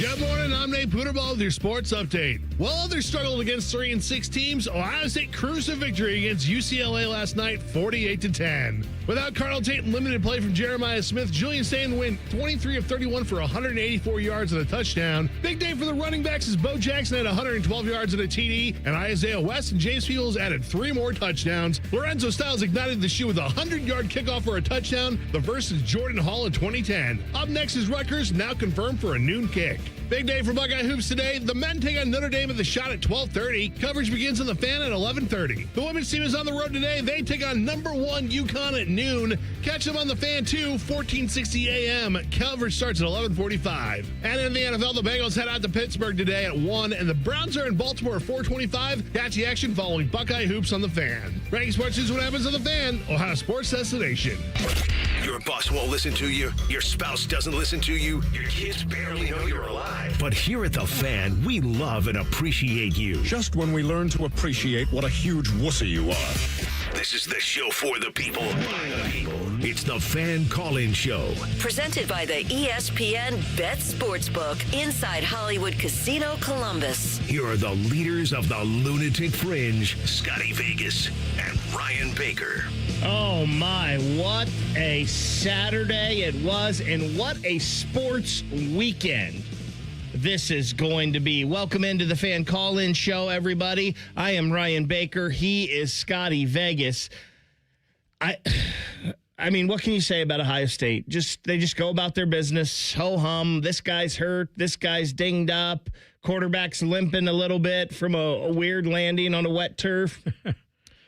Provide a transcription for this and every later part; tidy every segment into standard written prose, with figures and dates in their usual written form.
Good morning, I'm Nate Puderball with your sports update. While others struggled against 3 and 6 teams, Ohio State cruised a victory against UCLA last night, 48-10. Without Cardinal Tate and limited play from Jeremiah Smith, Julian Stain went 23 of 31 for 184 yards and a touchdown. Big day for the running backs as Bo Jackson had 112 yards and a TD, and Isaiah West and James Peebles added 3 more touchdowns. Lorenzo Styles ignited the shoe with a 100-yard kickoff for a touchdown. The versus Jordan Hall in 2010. Up next is Rutgers, now confirmed for a noon kick. Big day for Buckeye Hoops today. The men take on Notre Dame at the Shot at 12:30. Coverage begins on the Fan at 11:30. The women's team is on the road today. They take on number 1 UConn at noon. Catch them on the Fan too, 1460 a.m. Coverage starts at 11:45. And in the NFL, the Bengals head out to Pittsburgh today at 1, and the Browns are in Baltimore at 4:25. Catch the action following Buckeye Hoops on the Fan. Ranking Sports News, what happens on the Fan? Ohio Sports Destination. Your boss won't listen to you. Your spouse doesn't listen to you. Your kids barely know you're alive. But here at the Fan, we love and appreciate you. Just when we learn to appreciate what a huge wussy you are. This is the show for the people. By the people. It's the Fan Call-In Show. Presented by the ESPN Bet Sportsbook inside Hollywood Casino Columbus. Here are the leaders of the Lunatic Fringe, Scotty Vegas and Ryan Baker. Oh my, what a Saturday it was, and what a sports weekend this is going to be. Welcome into the Fan Call-In Show, everybody. I am Ryan Baker. He is Scotty Vegas. I mean, what can you say about Ohio State? They just go about their business. Ho-hum. This guy's hurt. This guy's dinged up. Quarterback's limping a little bit from a weird landing on a wet turf.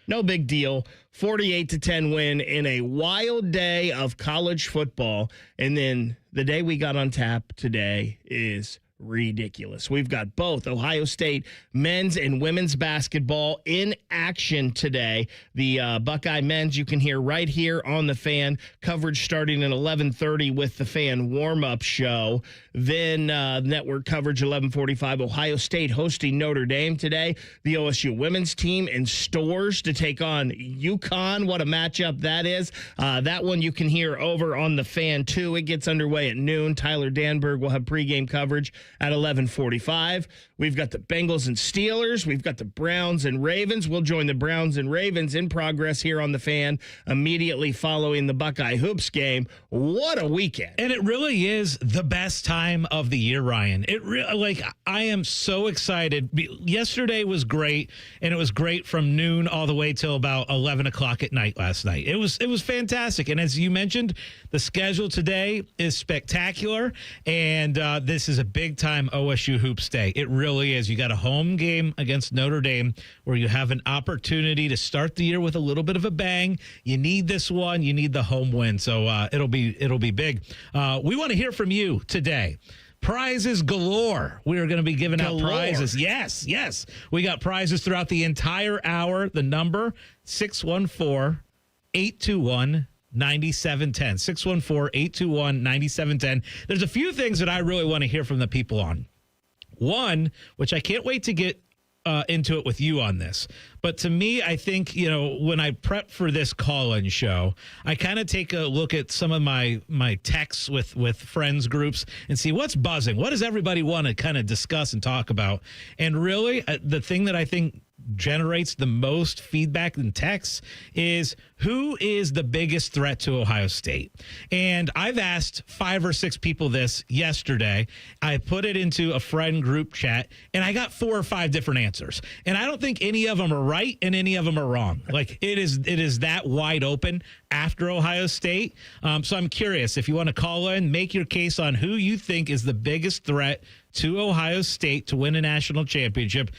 No big deal. 48-10 win in a wild day of college football. And then the day we got on tap today is ridiculous. We've got both Ohio State men's and women's basketball in action today. The Buckeye men's you can hear right here on the Fan. Coverage starting at 11:30 with the Fan warm-up show. Then network coverage 11:45. Ohio State hosting Notre Dame today. The OSU women's team in Stores to take on UConn. What a matchup that is. That one you can hear over on the Fan too. It gets underway at noon. Tyler Danberg will have pregame coverage at 11:45. We've got the Bengals and Steelers. We've got the Browns and Ravens. We'll join the Browns and Ravens in progress here on the Fan immediately following the Buckeye Hoops game. What a weekend. And it really is the best time of the year, Ryan. I am so excited. Yesterday was great, and it was great from noon all the way till about 11 o'clock at night last night. It was fantastic. And as you mentioned, the schedule today is spectacular, and this is a big-time OSU Hoops day. It really is. You got a home game against Notre Dame where you have an opportunity to start the year with a little bit of a bang. You need this one. You need the home win. So it'll be big. We want to hear from you today. Prizes galore. We are going to be giving out prizes. Yes. We got prizes throughout the entire hour. The number 614-821-9710. 614-821-9710. There's a few things that I really want to hear from the people on. One, which I can't wait to get into it with you on this. But to me, I think, when I prep for this call-in show, I kind of take a look at some of my texts with friends groups and see what's buzzing. What does everybody want to kind of discuss and talk about? And really, the thing that I think generates the most feedback and texts is who is the biggest threat to Ohio State? And I've asked 5 or 6 people this yesterday. I put it into a friend group chat, and I got 4 or 5 different answers. And I don't think any of them are right and any of them are wrong. Like it is that wide open after Ohio State. So I'm curious if you want to call in, make your case on who you think is the biggest threat to Ohio State to win a national championship.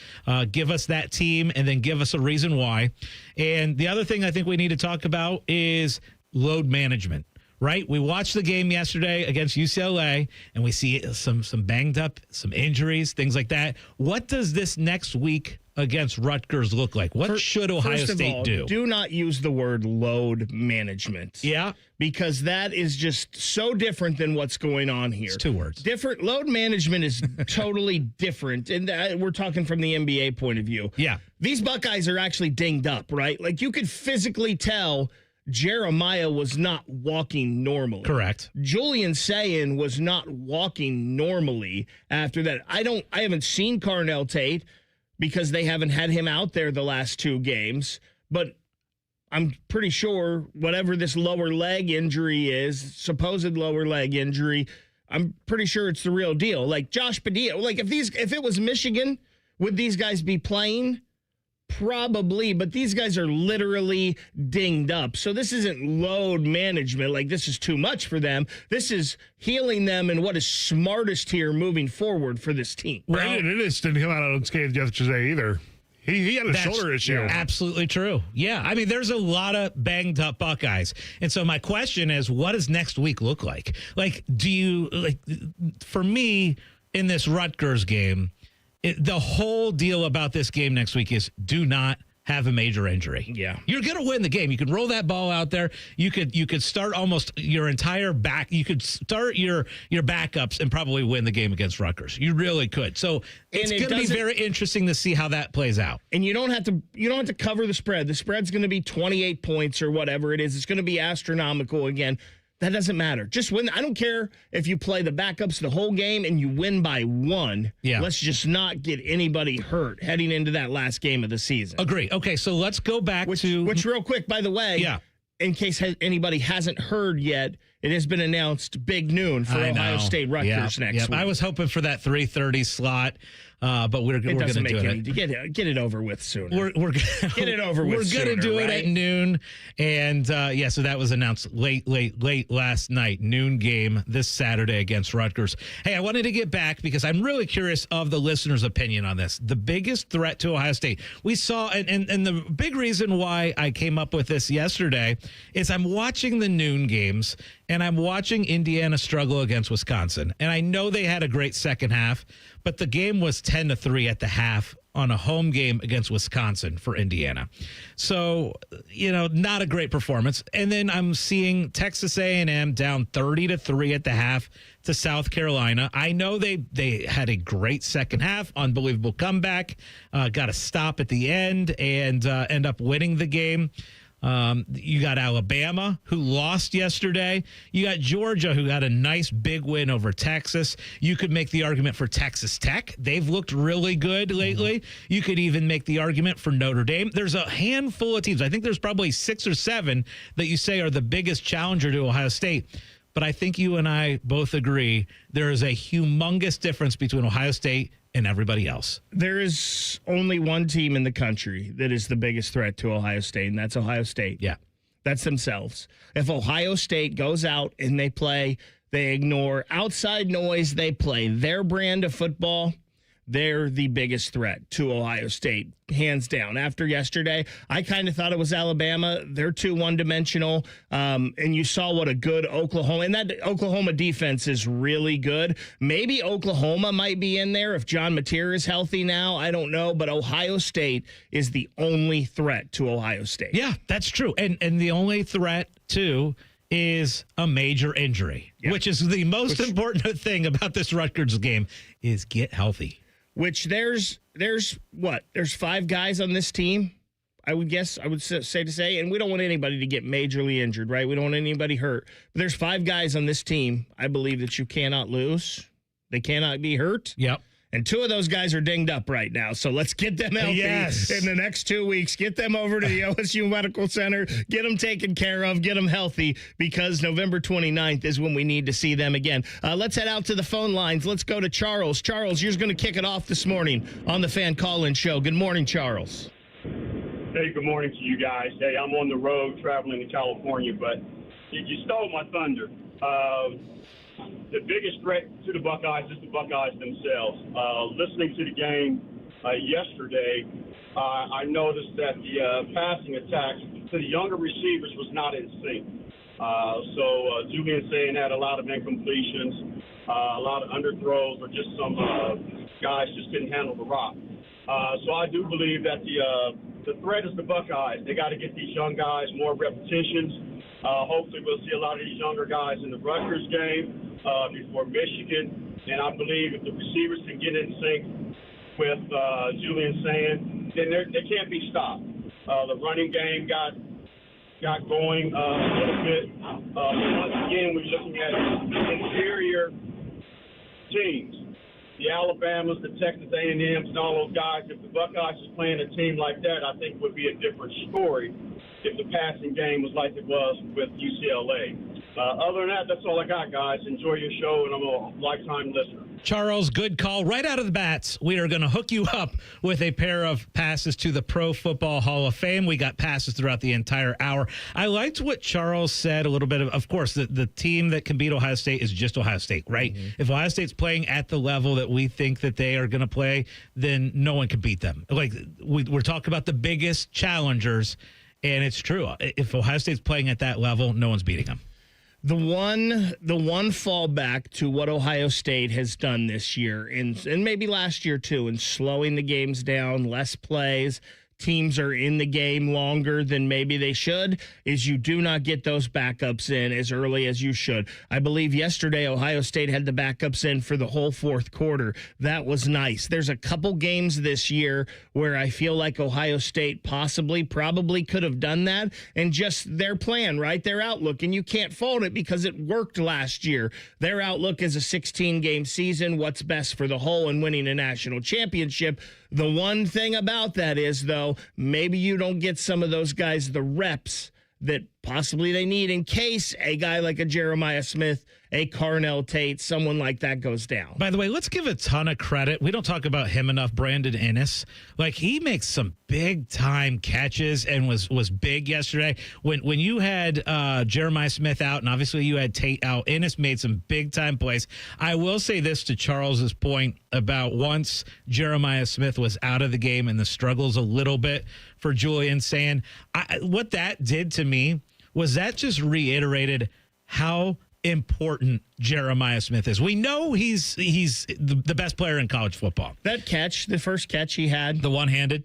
Give us that team and then give us a reason why. And the other thing I think we need to talk about is load management, right? We watched the game yesterday against UCLA and we see some banged up, some injuries, things like that. What does this next week against Rutgers look like? What should Ohio State do? Do not use the word load management. Yeah. Because that is just so different than what's going on here. It's 2 words. Different. Load management is totally different. And we're talking from the NBA point of view. Yeah. These Buckeyes are actually dinged up, right? Like you could physically tell Jeremiah was not walking normally. Correct. Julian Sayin was not walking normally after that. I haven't seen Carnell Tate because they haven't had him out there the last 2 games, but I'm pretty sure whatever this lower leg injury is, supposed lower leg injury, I'm pretty sure it's the real deal. Like Josh Padilla, like if it was Michigan, would these guys be playing? Probably, but these guys are literally dinged up. So this isn't load management. Like this is too much for them. This is healing them and what is smartest here moving forward for this team. Brandon Innes didn't come out unscathed yesterday either. He had a shoulder issue. Absolutely true. Yeah. I mean, there's a lot of banged up Buckeyes. And so my question is, what does next week look like? Like, for me, in this Rutgers game, the whole deal about this game next week is do not have a major injury. Yeah. You're going to win the game. You can roll that ball out there. You could start almost your entire back. You could start your backups and probably win the game against Rutgers. You really could. So it's going to be very interesting to see how that plays out. And you don't have to cover the spread. The spread's going to be 28 points or whatever it is. It's going to be astronomical again. That doesn't matter. Just win. I don't care if you play the backups the whole game and you win by 1. Yeah. Let's just not get anybody hurt heading into that last game of the season. Agree. Okay, so let's go back to... Which real quick, by the way, in case anybody hasn't heard yet, it has been announced big noon for Ohio State Rutgers next week. I was hoping for that 3:30 slot, but we're going to do it. Get it over with sooner. We're get it over with. We're going to do it at noon, and so that was announced late last night. Noon game this Saturday against Rutgers. Hey, I wanted to get back because I'm really curious of the listeners' opinion on this. The biggest threat to Ohio State we saw, and the big reason why I came up with this yesterday is I'm watching the noon games. And I'm watching Indiana struggle against Wisconsin. And I know they had a great second half, but the game was 10-3 at the half on a home game against Wisconsin for Indiana. So, not a great performance. And then I'm seeing Texas A&M down 30-3 at the half to South Carolina. I know they had a great second half, unbelievable comeback, got a stop at the end and end up winning the game. You got Alabama, who lost yesterday. You got Georgia, who got a nice big win over Texas. You could make the argument for Texas Tech. They've looked really good lately. You could even make the argument for Notre Dame. There's a handful of teams. I think there's probably 6 or 7 that you say are the biggest challenger to Ohio State. But I think you and I both agree there is a humongous difference between Ohio State and everybody else. There is only one team in the country that is the biggest threat to Ohio State, and that's Ohio State. Yeah. That's themselves. If Ohio State goes out and they ignore outside noise, they play their brand of football, they're the biggest threat to Ohio State, hands down. After yesterday, I kind of thought it was Alabama. They're too one-dimensional. And you saw what a good Oklahoma, and that Oklahoma defense is really good. Maybe Oklahoma might be in there if John Mateer is healthy now. I don't know, but Ohio State is the only threat to Ohio State. Yeah, that's true. And the only threat, too, is a major injury, which is the most important thing about this Rutgers game is get healthy. Which there's 5 guys on this team, I would say, and we don't want anybody to get majorly injured, right? We don't want anybody hurt. But there's 5 guys on this team, I believe, that you cannot lose. They cannot be hurt. Yep. And 2 of those guys are dinged up right now. So let's get them healthy in the next 2 weeks. Get them over to the OSU Medical Center. Get them taken care of. Get them healthy because November 29th is when we need to see them again. Let's head out to the phone lines. Let's go to Charles. Charles, you're going to kick it off this morning on the Fan Call-In Show. Good morning, Charles. Hey, good morning to you guys. Hey, I'm on the road traveling to California, but you stole my thunder. The biggest threat to the Buckeyes is the Buckeyes themselves. Listening to the game yesterday, I noticed that the passing attack to the younger receivers was not in sync. So Julian saying had a lot of incompletions, a lot of underthrows, or just some guys just couldn't handle the rock. So I do believe that the threat is the Buckeyes. They got to get these young guys more repetitions. Hopefully we'll see a lot of these younger guys in the Rutgers game before Michigan. And I believe if the receivers can get in sync with Julian saying, then they can't be stopped. The running game got got going a little bit. Once again, we're looking at inferior teams. The Alabamas, the Texas A&Ms, and all those guys. If the Buckeyes was playing a team like that, I think would be a different story if the passing game was like it was with UCLA. Other than that, that's all I got, guys. Enjoy your show, and I'm a lifetime listener. Charles, good call. Right out of the bats, we are going to hook you up with a pair of passes to the Pro Football Hall of Fame. We got passes throughout the entire hour. I liked what Charles said a little bit. Of course, the team that can beat Ohio State is just Ohio State, right? Mm-hmm. If Ohio State's playing at the level that we think that they are going to play, then no one can beat them. Like, we're talking about the biggest challengers, and it's true. If Ohio State's playing at that level, no one's beating them. The one fallback to what Ohio State has done this year, and maybe last year too, in slowing the games down, less plays, teams are in the game longer than maybe they should, is you do not get those backups in as early as you should. I believe yesterday Ohio State had the backups in for the whole fourth quarter. That was nice. There's a couple games this year where I feel like Ohio State probably could have done that, and just their plan, right? Their outlook, and you can't fault it because it worked last year. Their outlook is a 16-game season, what's best for the whole, and winning a national championship. The one thing about that is, though, maybe you don't get some of those guys the reps that possibly they need in case a guy like a Jeremiah Smith, a Carnell Tate, someone like that goes down. By the way, let's give a ton of credit. We don't talk about him enough, Brandon Inniss. Like, he makes some big-time catches and was big yesterday. When you had Jeremiah Smith out, and obviously you had Tate out, Inniss made some big-time plays. I will say this to Charles's point about once Jeremiah Smith was out of the game and the struggles a little bit for Julian Sand, what that did to me was that just reiterated how important Jeremiah Smith is. We know he's the best player in college football. That catch, the first catch he had, the one-handed,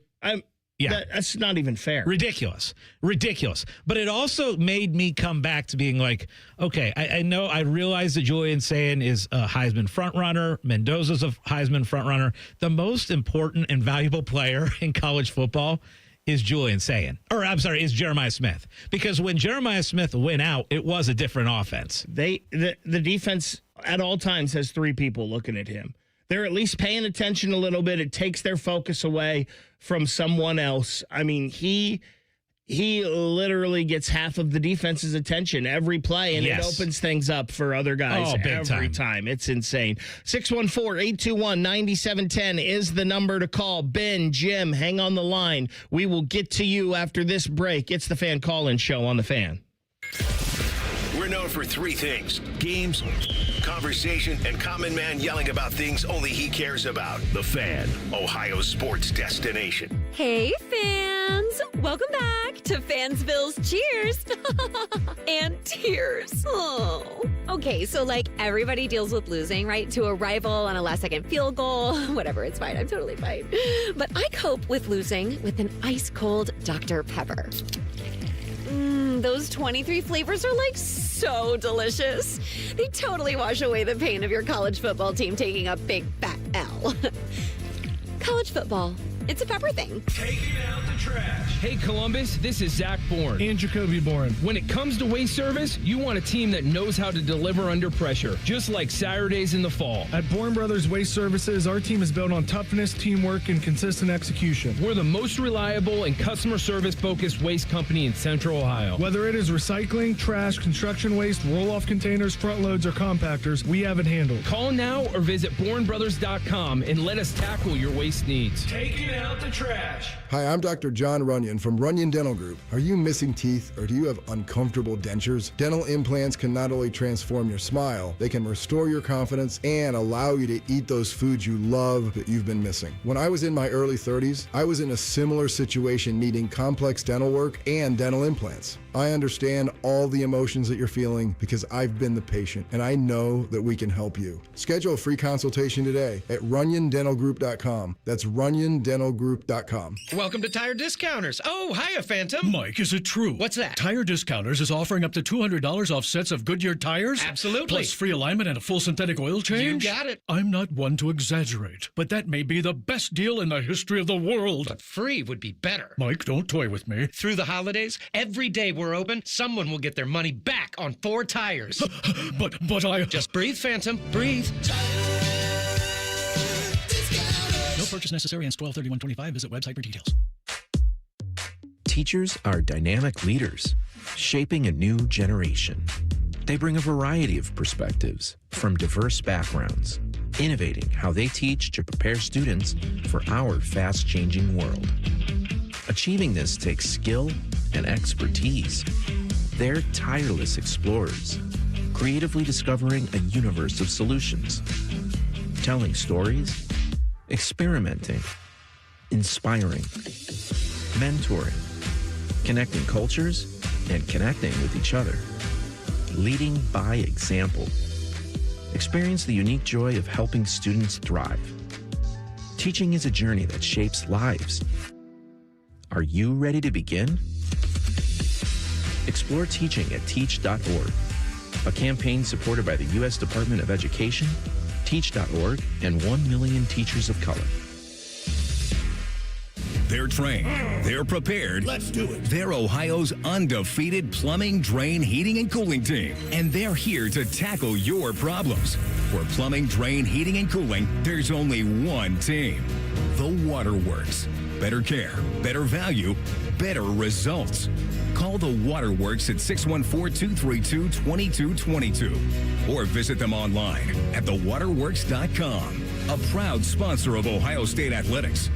yeah, that's not even fair. Ridiculous. But it also made me come back to being like, okay, I realize that Julian Sand is a Heisman frontrunner. Mendoza's a Heisman frontrunner. The most important and valuable player in college football is Julian Sand. Is Jeremiah Smith. Because when Jeremiah Smith went out, it was a different offense. The defense at all times has three people looking at him. They're at least paying attention a little bit. It takes their focus away from someone else. I mean, he literally gets half of the defense's attention every play, and it opens things up for other guys every time. It's insane. 614-821-9710 is the number to call. Ben, Jim, hang on the line. We will get to you after this break. It's the Fan Call-In Show on The Fan. We're known for three things: games, conversation, and common man yelling about things only he cares about. The Fan, Ohio's sports destination. Hey, fans! Welcome back to Fansville's Cheers and Tears. Oh. Okay, so like everybody deals with losing, right? To a rival on a last-second field goal. Whatever, it's fine. I'm totally fine. But I cope with losing with an ice-cold Dr. Pepper. Those 23 flavors are like so delicious. They totally wash away the pain of your college football team taking a big fat L. College football. It's a pepper thing. Taking out the trash. Hey, Columbus, this is Zach Bourne. And Jacoby Bourne. When it comes to waste service, you want a team that knows how to deliver under pressure, just like Saturdays in the fall. At Bourne Brothers Waste Services, our team is built on toughness, teamwork, and consistent execution. We're the most reliable and customer service-focused waste company in Central Ohio. Whether it is recycling, trash, construction waste, roll-off containers, front loads, or compactors, we have it handled. Call now or visit bournebrothers.com and let us tackle your waste needs. Taking out the trash. Hi, I'm Dr. John Runyon from Runyon Dental Group. Are you missing teeth or do you have uncomfortable dentures? Dental implants can not only transform your smile, they can restore your confidence and allow you to eat those foods you love that you've been missing. When I was in my early 30s, I was in a similar situation needing complex dental work and dental implants. I understand all the emotions that you're feeling because I've been the patient and I know that we can help you. Schedule a free consultation today at RunyonDentalGroup.com. That's RunyonDentalGroup.com. runiondennelgroup.com. Welcome to Tire Discounters. Oh, hiya, Phantom. Mike, is it true? What's that? Tire Discounters is offering up to $200 off sets of Goodyear tires? Absolutely. Plus free alignment and a full synthetic oil change? You got it. I'm not one to exaggerate, but that may be the best deal in the history of the world. But free would be better. Mike, don't toy with me. Through the holidays, every day we're open, someone will get their money back on 4 tires. But I... Just breathe, Phantom. Breathe. No purchase necessary. Ends 12/31/25. Visit website for details. Teachers are dynamic leaders, shaping a new generation. They bring a variety of perspectives from diverse backgrounds, innovating how they teach to prepare students for our fast-changing world. Achieving this takes skill and expertise. They're tireless explorers, creatively discovering a universe of solutions, telling stories, experimenting, inspiring, mentoring, connecting cultures, and connecting with each other. Leading by example. Experience the unique joy of helping students thrive. Teaching is a journey that shapes lives. Are you ready to begin? Explore teaching at teach.org, a campaign supported by the U.S. Department of Education, Teach.org, and 1 million teachers of color. They're trained. They're prepared. Let's do it. They're Ohio's undefeated plumbing, drain, heating, and cooling team. And they're here to tackle your problems. For plumbing, drain, heating, and cooling, there's only one team. The Waterworks. Better care, better value, better results. Call the Waterworks at 614-232-2222 or visit them online at thewaterworks.com. A proud sponsor of Ohio State Athletics.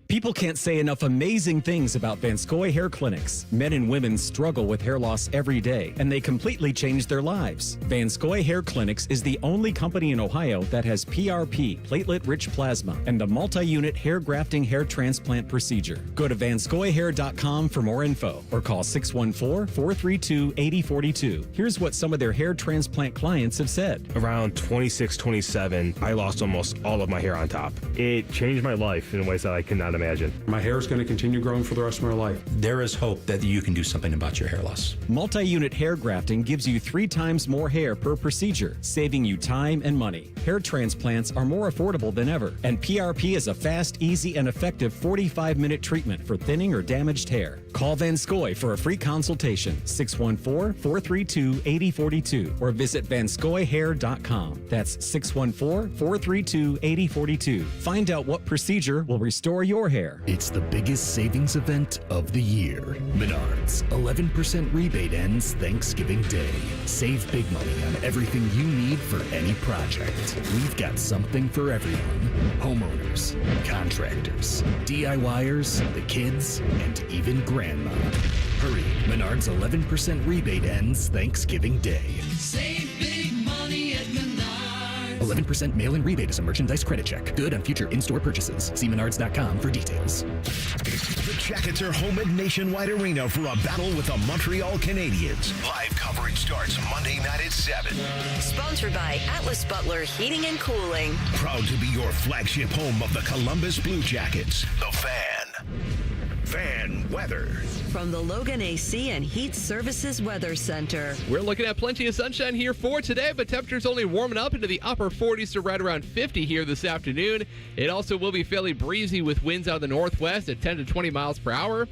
People can't say enough amazing things about Vanscoy Hair Clinics. Men and women struggle with hair loss every day, and they completely change their lives. Vanscoy Hair Clinics is the only company in Ohio that has PRP, platelet-rich plasma, and a multi-unit hair grafting hair transplant procedure. Go to vanscoyhair.com for more info, or call 614-432-8042. Here's what some of their hair transplant clients have said. Around 26, 27, I lost almost all of my hair on top. It changed my life in ways that I cannot imagine. My hair is going to continue growing for the rest of my life. There is hope that you can do something about your hair loss. Multi-unit hair grafting gives you 3 times more hair per procedure, saving you time and money. Hair transplants are more affordable than ever, and PRP is a fast, easy, and effective 45-minute treatment for thinning or damaged hair. Call Vanscoy for a free consultation, 614-432-8042, or visit vanscoyhair.com. That's 614-432-8042. Find out what procedure will restore your hair. It's the biggest savings event of the year. Menards, 11% rebate ends Thanksgiving Day. Save big money on everything you need for any project. We've got something for everyone. Homeowners, contractors, DIYers, the kids, and even grandma. Hurry, Menards 11% rebate ends Thanksgiving Day. Save big money at Menards. 11% mail-in rebate is a merchandise credit check. Good on future in-store purchases. See menards.com for details. The Jackets are home at Nationwide Arena for a battle with the Montreal Canadiens. Live coverage starts Monday night at 7. Sponsored by Atlas Butler Heating and Cooling. Proud to be your flagship home of the Columbus Blue Jackets. The Fan. Fan weather. From the Logan AC and Heat Services Weather Center. We're looking at plenty of sunshine here for today, but temperatures only warming up into the upper 40s to right around 50 here this afternoon. It also will be fairly breezy with winds out of the northwest at 10 to 20 miles per hour.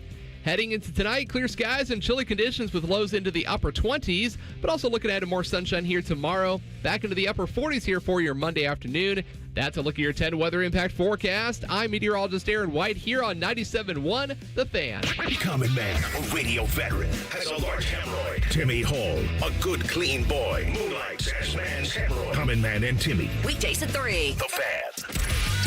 Heading into tonight, clear skies and chilly conditions with lows into the upper 20s, but also looking at more sunshine here tomorrow. Back into the upper 40s here for your Monday afternoon. That's a look at your 10 weather impact forecast. I'm meteorologist Aaron White here on 97.1 The Fan. Common Man, a radio veteran, has a large hemorrhoid. Timmy Hall, a good, clean boy, moonlights as man's hemorrhoid. Common Man and Timmy. Weekdays at 3. The Fan.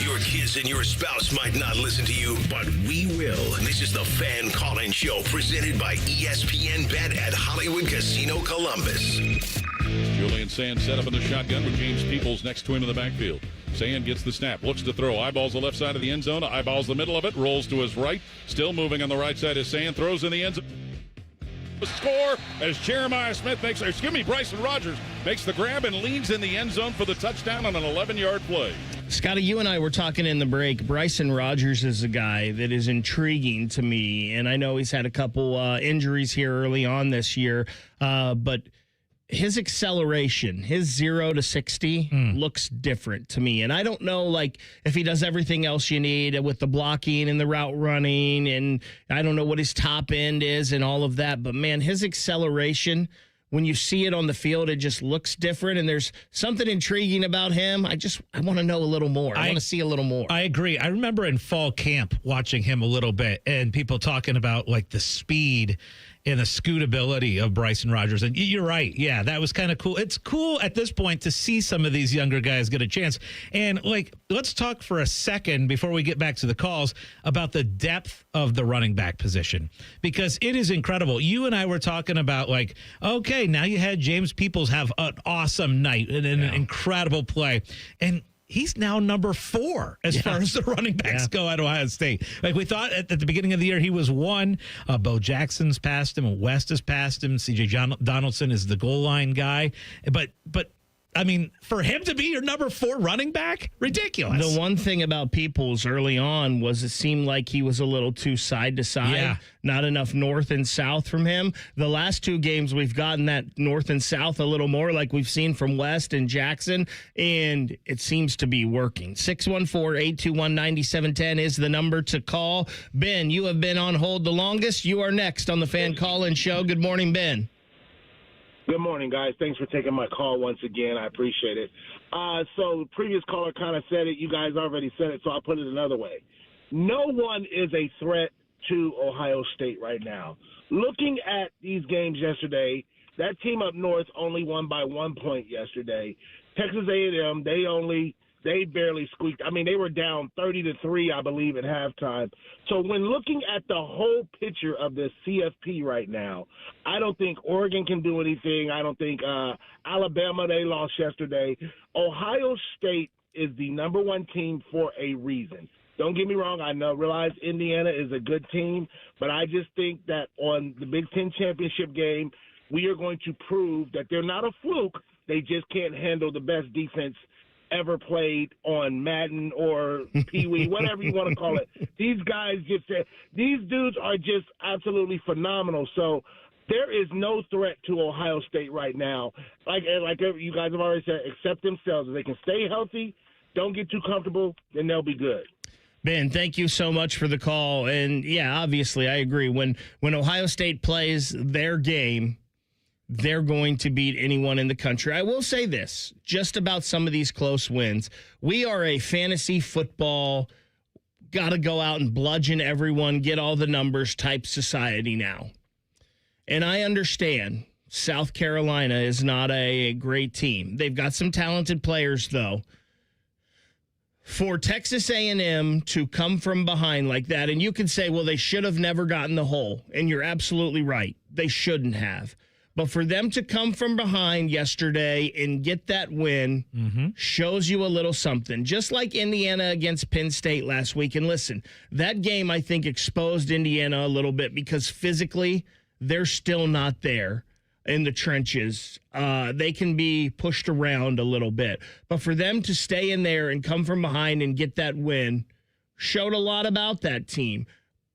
Your kids and your spouse might not listen to you, but we will. This is the Fan Call-In Show presented by ESPN Bet at Hollywood Casino Columbus. Julian Sand set up in the shotgun with James Peoples next to him in the backfield. Sand gets the snap, looks to throw, eyeballs the left side of the end zone, eyeballs the middle of it, rolls to his right, still moving on the right side as Sand throws in the end zone. Score as Bryson Rogers makes the grab and leans in the end zone for the touchdown on an 11-yard play. Scotty, you and I were talking in the break. Bryson Rogers is a guy that is intriguing to me, and I know he's had a couple injuries here early on this year, but his acceleration, his 0 to 60 looks different to me. And I don't know, like, if he does everything else you need with the blocking and the route running, and I don't know what his top end is and all of that, but man, his acceleration, when you see it on the field, it just looks different, and there's something intriguing about him. I want to know a little more. I want to see a little more. I agree. I remember in fall camp watching him a little bit and people talking about like the speed and the scootability of Bryson Rogers. And you're right. Yeah, that was kind of cool. It's cool at this point to see some of these younger guys get a chance. And like, let's talk for a second before we get back to the calls about the depth of the running back position, because it is incredible. You and I were talking about like, okay, now you had James Peoples have an awesome night and an incredible play. And he's now number 4 as far as the running backs go at Ohio State. Like we thought at the beginning of the year, he was 1. Bo Jackson's passed him. West has passed him. C.J. Donaldson is the goal line guy. But I mean, for him to be your number 4 running back, ridiculous. The one thing about Peoples early on was it seemed like he was a little too side to side, not enough north and south from him. The last 2 games we've gotten that north and south a little more, like we've seen from West and Jackson, and it seems to be working. 614-821-9710 is the number to call. Ben, you have been on hold the longest. You are next on the Fan Call-In Show. Good morning, Ben. Good morning, guys. Thanks for taking my call once again. I appreciate it. So the previous caller kind of said it. You guys already said it, so I'll put it another way. No one is a threat to Ohio State right now. Looking at these games yesterday, that team up north only won by 1 point yesterday. Texas A&M, they barely squeaked. I mean, they were down 30-3, I believe, at halftime. So when looking at the whole picture of this CFP right now, I don't think Oregon can do anything. I don't think Alabama, they lost yesterday. Ohio State is the number 1 team for a reason. Don't get me wrong. I realize Indiana is a good team, but I just think that on the Big Ten championship game, we are going to prove that they're not a fluke. They just can't handle the best defense ever played on Madden or Pee Wee, whatever you want to call it. These dudes are just absolutely phenomenal. So there is no threat to Ohio State right now. Like you guys have already said, accept themselves. If they can stay healthy, don't get too comfortable, then they'll be good. Ben, thank you so much for the call. And yeah, obviously I agree. When Ohio State plays their game, they're going to beat anyone in the country. I will say this, just about some of these close wins. We are a fantasy football, got to go out and bludgeon everyone, get all the numbers type society now. And I understand South Carolina is not a great team. They've got some talented players, though. For Texas A&M to come from behind like that, and you can say, well, they should have never gotten the hole. And you're absolutely right. They shouldn't have. But for them to come from behind yesterday and get that win shows you a little something. Just like Indiana against Penn State last week. And listen, that game, I think, exposed Indiana a little bit because physically they're still not there in the trenches. They can be pushed around a little bit. But for them to stay in there and come from behind and get that win showed a lot about that team.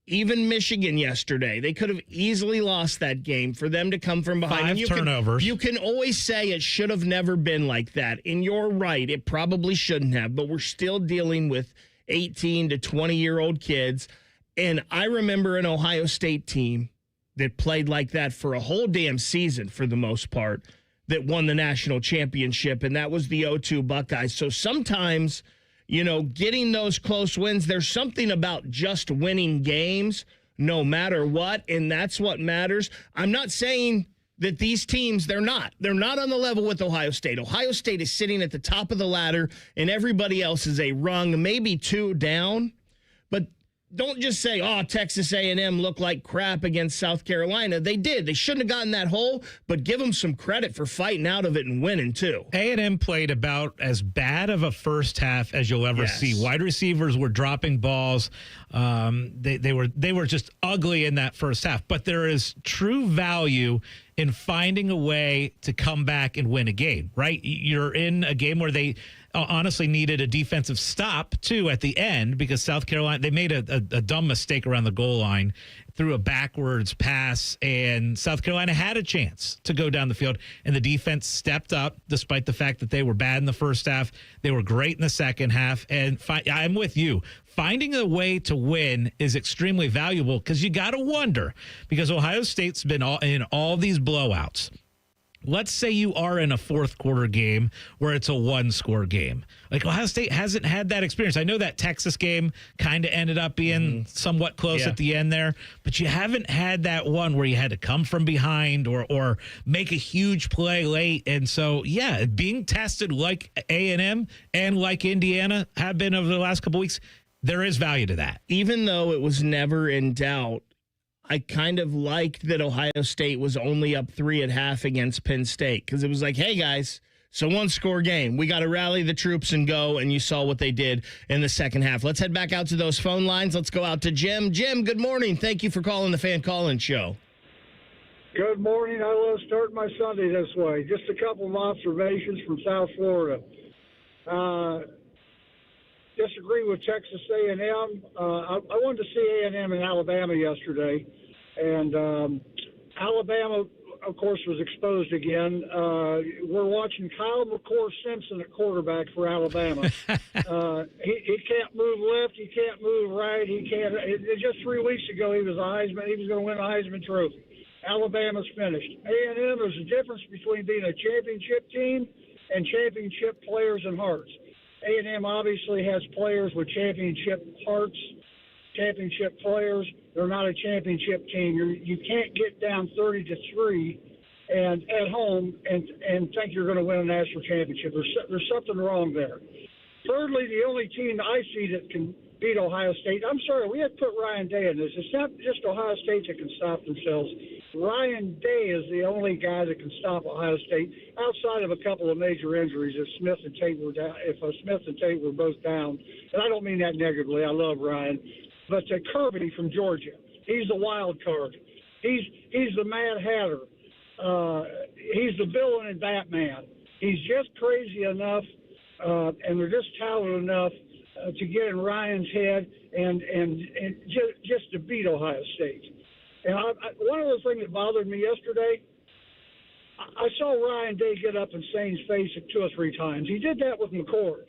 Even Michigan yesterday, they could have easily lost that game. For them to come from behind. 5 turnovers. You can always say it should have never been like that. And you're right, it probably shouldn't have. But we're still dealing with 18 to 20-year-old kids. And I remember an Ohio State team that played like that for a whole damn season for the most part that won the national championship, and that was the 0-2 Buckeyes. So sometimes, you know, getting those close wins, there's something about just winning games no matter what, and that's what matters. I'm not saying that these teams, they're not on the level with Ohio State. Ohio State is sitting at the top of the ladder, and everybody else is a rung, maybe 2 down. But don't just say, oh, Texas A&M looked like crap against South Carolina. They did. They shouldn't have gotten that hole, but give them some credit for fighting out of it and winning, too. A&M played about as bad of a first half as you'll ever see. Wide receivers were dropping balls. They were just ugly in that first half. But there is true value in finding a way to come back and win a game, right? You're in a game where honestly needed a defensive stop, too, at the end because South Carolina, they made a dumb mistake around the goal line, threw a backwards pass, and South Carolina had a chance to go down the field, and the defense stepped up despite the fact that they were bad in the first half. They were great in the second half, and I'm with you. Finding a way to win is extremely valuable because you got to wonder, because Ohio State's been in all these blowouts. Let's say you are in a fourth quarter game where it's a one-score game. Like, Ohio State hasn't had that experience. I know that Texas game kind of ended up being somewhat close at the end there, but you haven't had that one where you had to come from behind or make a huge play late. And so, yeah, being tested like A&M and like Indiana have been over the last couple weeks, there is value to that. Even though it was never in doubt, I kind of liked that Ohio State was only up 3 at half against Penn State, because it was like, hey, guys, it's a one-score game. We got to rally the troops and go, and you saw what they did in the second half. Let's head back out to those phone lines. Let's go out to Jim. Jim, good morning. Thank you for calling the Fan Call-In Show. Good morning. I love starting my Sunday this way. Just a couple of observations from South Florida. Disagree with Texas A&M. I wanted to see A&M in Alabama yesterday, and Alabama, of course, was exposed again. We're watching Kyle McCord-Simpson at quarterback for Alabama. He can't move left. He can't move right. He can't. Just 3 weeks ago, he was a Heisman. He was going to win a Heisman Trophy. Alabama's finished. A&M, there's a difference between being a championship team and championship players and hearts. A&M obviously has players with championship hearts, championship players. They're not a championship team. You can't get down 30-3 and at home and think you're going to win a national championship. There's something wrong there. Thirdly, the only team I see that can beat Ohio State, I'm sorry, we had to put Ryan Day in this. It's not just Ohio State that can stop themselves. Ryan Day is the only guy that can stop Ohio State outside of a couple of major injuries. If Smith and Tate were both down, and I don't mean that negatively. I love Ryan, but Kirby from Georgia, he's the wild card. He's the Mad Hatter. He's the villain in Batman. He's just crazy enough, and they're just talented enough to get in Ryan's head and just to beat Ohio State. And one of the things that bothered me yesterday, I saw Ryan Day get up in Sane's face 2 or 3 times. He did that with McCord.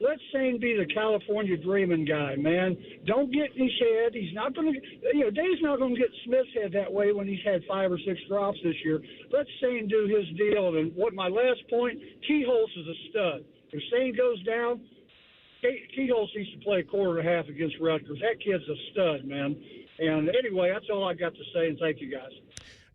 Let Sane be the California dreaming guy, man. Don't get in his head. He's not going to, Day's not going to get Smith's head that way when he's had 5 or 6 drops this year. Let Sane do his deal. And what my last point, Keyholtz is a stud. If Sane goes down, Keyholtz needs to play a quarter and a half against Rutgers. That kid's a stud, man. And anyway, that's all I got to say, and thank you, guys.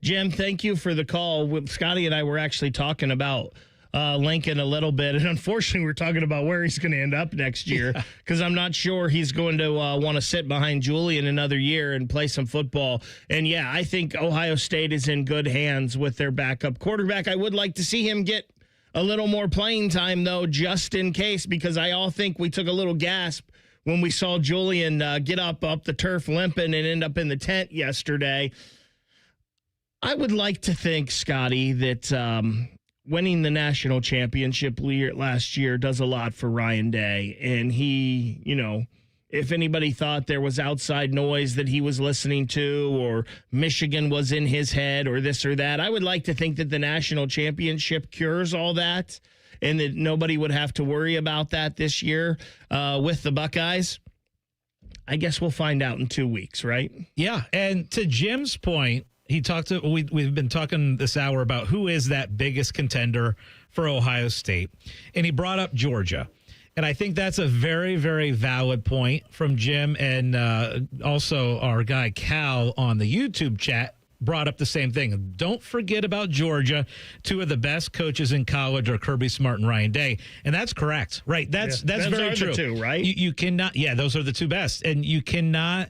Jim, thank you for the call. Scotty and I were actually talking about Lincoln a little bit, and unfortunately, we're talking about where he's going to end up next year, because I'm not sure he's going to want to sit behind Julian another year and play some football. And, yeah, I think Ohio State is in good hands with their backup quarterback. I would like to see him get a little more playing time, though, just in case, because I all think we took a little gasp when we saw Julian get up the turf limping and end up in the tent yesterday. I would like to think, Scotty, that winning the national championship last year does a lot for Ryan Day. And he, if anybody thought there was outside noise that he was listening to, or Michigan was in his head, or this or that, I would like to think that the national championship cures all that, and that nobody would have to worry about that this year with the Buckeyes. I guess we'll find out in 2 weeks, right? Yeah, and to Jim's point, we've been talking this hour about who is that biggest contender for Ohio State, and he brought up Georgia. And I think that's a very, very valid point from Jim, and also our guy Cal on the YouTube chat brought up the same thing. Don't forget about Georgia. 2 of the best coaches in college are Kirby Smart and Ryan Day. And that's correct, right? That's very true. The 2, right? You cannot, those are the 2 best. And you cannot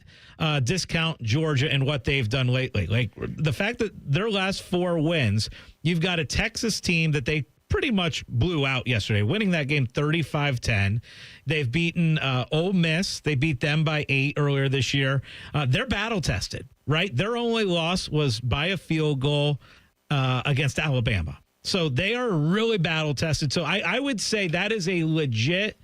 discount Georgia and what they've done lately. Like, the fact that their last 4 wins, you've got a Texas team that they pretty much blew out yesterday, winning that game 35-10. They've beaten Ole Miss. They beat them by 8 earlier this year. They're battle-tested, right? Their only loss was by a field goal against Alabama. So they are really battle tested. So I would say that is a legit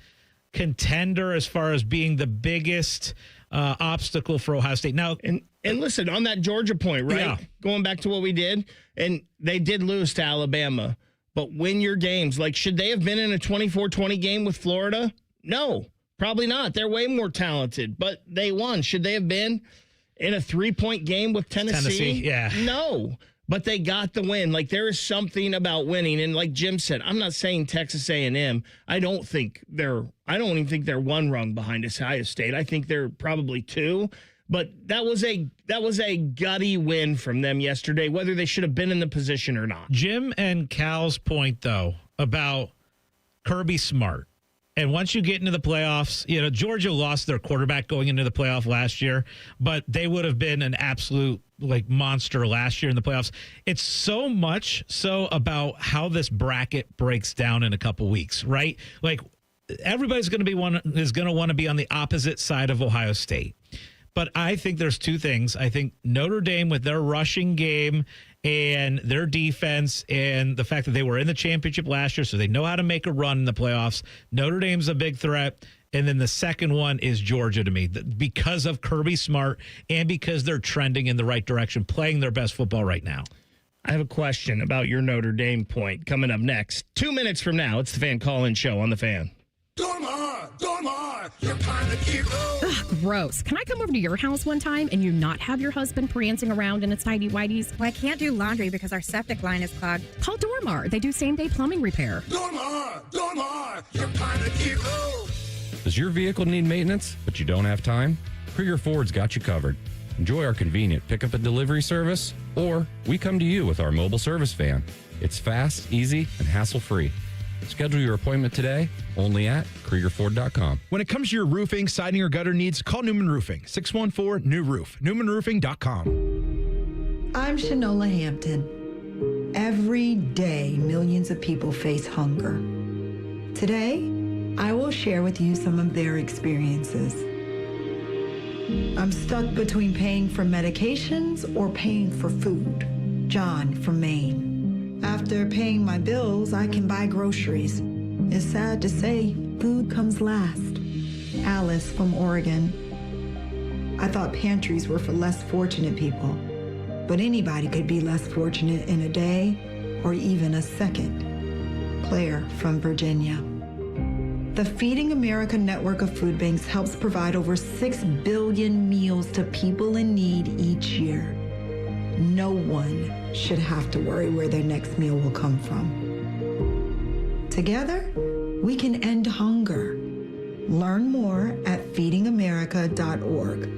contender as far as being the biggest obstacle for Ohio State. Now, and listen, on that Georgia point, right? Yeah. Going back to what we did, and they did lose to Alabama, but win your games. Like, should they have been in a 24-20 game with Florida? No, probably not. They're way more talented, but they won. Should they have been in a 3-point game with Tennessee? Yeah. No. But they got the win. Like, there is something about winning. And like Jim said, I'm not saying Texas A&M. I don't even think they're one rung behind Ohio State. I think they're probably two. But that was a gutty win from them yesterday, whether they should have been in the position or not. Jim and Cal's point, though, about Kirby Smart. And once you get into the playoffs, Georgia lost their quarterback going into the playoff last year, but they would have been an absolute monster last year in the playoffs. It's so much so about how this bracket breaks down in a couple weeks, right? Like, everybody's going to want to be on the opposite side of Ohio State. But I think there's two things. I think Notre Dame, with their rushing game and their defense and the fact that they were in the championship last year, so they know how to make a run in the playoffs. Notre Dame's a big threat. And then the second one is Georgia to me, because of Kirby Smart and because they're trending in the right direction, playing their best football right now. I have a question about your Notre Dame point coming up next. 2 minutes from now, it's the Fan Call-In Show on The Fan. You're kind of cute. Ugh, gross. Can I come over to your house one time and you not have your husband prancing around in its tighty-whities? Well, I can't do laundry because our septic line is clogged. Call Dormar. They do same-day plumbing repair. Dormar! You're kind of cute. Does your vehicle need maintenance, but you don't have time? Krieger Ford's got you covered. Enjoy our convenient pickup and delivery service, or we come to you with our mobile service van. It's fast, easy, and hassle-free. Schedule your appointment today, only at KriegerFord.com. When it comes to your roofing, siding, or gutter needs, call Newman Roofing, 614-NEW-ROOF, NewmanRoofing.com. I'm Shanola Hampton. Every day, millions of people face hunger. Today, I will share with you some of their experiences. I'm stuck between paying for medications or paying for food. John from Maine. After paying my bills, I can buy groceries. It's sad to say, food comes last. Alice from Oregon. I thought pantries were for less fortunate people, but anybody could be less fortunate in a day or even a second. Claire from Virginia. The Feeding America network of food banks helps provide over 6 billion meals to people in need each year. No one should have to worry where their next meal will come from. Together, we can end hunger. Learn more at feedingamerica.org.